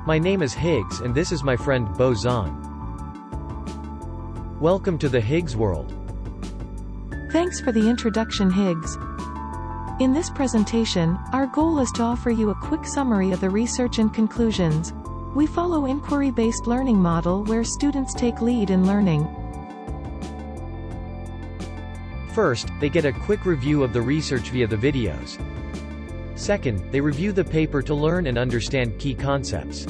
My name is Higgs and this is my friend Boson. Welcome to the Higgs world. Thanks for the introduction, Higgs. In this presentation, our goal is to offer you a quick summary of the research and conclusions. We follow inquiry-based learning model where students take lead in learning. First, they get a quick review of the research via the videos. Second, they review the paper to learn and understand key concepts.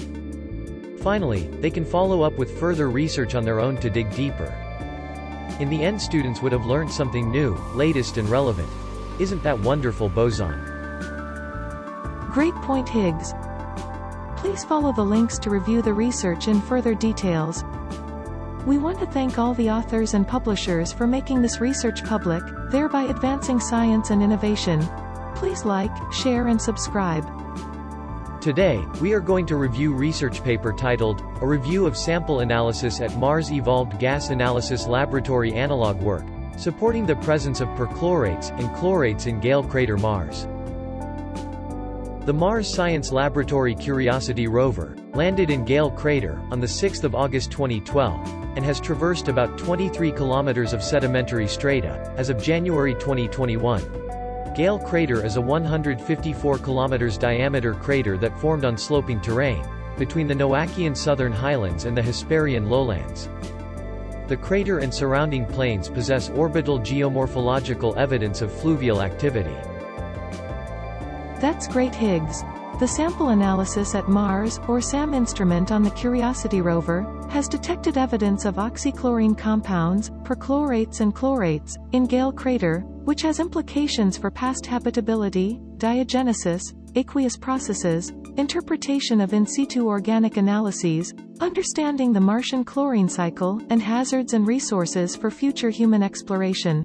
Finally, they can follow up with further research on their own to dig deeper. In the end, students would have learned something new, latest and relevant. Isn't that wonderful, Boson? Great point, Higgs. Please follow the links to review the research in further details. We want to thank all the authors and publishers for making this research public, thereby advancing science and innovation. Please like, share and subscribe. Today, we are going to review research paper titled, A Review of Sample Analysis at Mars Evolved Gas Analysis Laboratory Analog Work, Supporting the Presence of Perchlorates and Chlorates in Gale Crater, Mars. The Mars Science Laboratory Curiosity rover landed in Gale Crater on the 6th of August 2012 and has traversed about 23 kilometers of sedimentary strata as of January 2021. Gale Crater is a 154 kilometers diameter crater that formed on sloping terrain between the Noachian southern highlands and the Hesperian lowlands. The crater and surrounding plains possess orbital geomorphological evidence of fluvial activity. That's great, Higgs. The sample analysis at Mars, or SAM instrument on the Curiosity rover, has detected evidence of oxychlorine compounds, perchlorates and chlorates, in Gale Crater, which has implications for past habitability, diagenesis, aqueous processes, interpretation of in situ organic analyses, understanding the Martian chlorine cycle, and hazards and resources for future human exploration.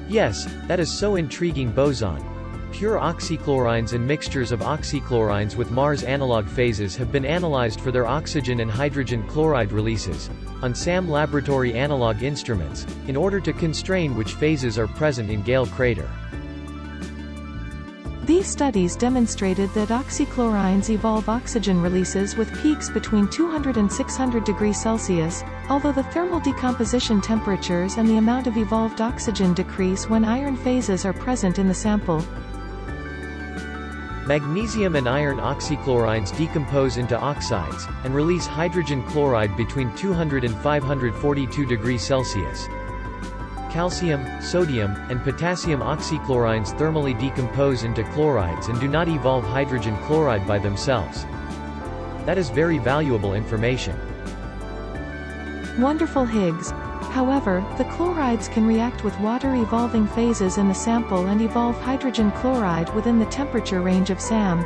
Yes, that is so intriguing, Boson. Pure oxychlorines and mixtures of oxychlorines with Mars analog phases have been analyzed for their oxygen and hydrogen chloride releases on SAM laboratory analog instruments, in order to constrain which phases are present in Gale Crater. These studies demonstrated that oxychlorines evolve oxygen releases with peaks between 200 and 600 degrees Celsius, although the thermal decomposition temperatures and the amount of evolved oxygen decrease when iron phases are present in the sample. Magnesium and iron oxychlorines decompose into oxides, and release hydrogen chloride between 200 and 542 degrees Celsius. Calcium, sodium, and potassium oxychlorines thermally decompose into chlorides and do not evolve hydrogen chloride by themselves. That is very valuable information. Wonderful, Higgs. However, the chlorides can react with water-evolving phases in the sample and evolve hydrogen chloride within the temperature range of SAM.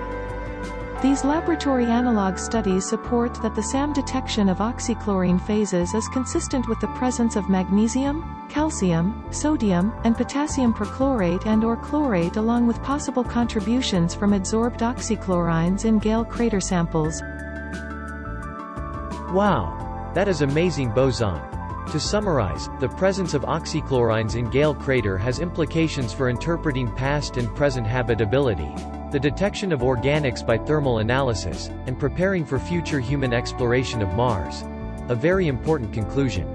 These laboratory analog studies support that the SAM detection of oxychlorine phases is consistent with the presence of magnesium, calcium, sodium, and potassium perchlorate and/or chlorate, along with possible contributions from adsorbed oxychlorines in Gale Crater samples. Wow! That is amazing, Boson. To summarize, the presence of oxychlorines in Gale Crater has implications for interpreting past and present habitability, the detection of organics by thermal analysis, and preparing for future human exploration of Mars. A very important conclusion.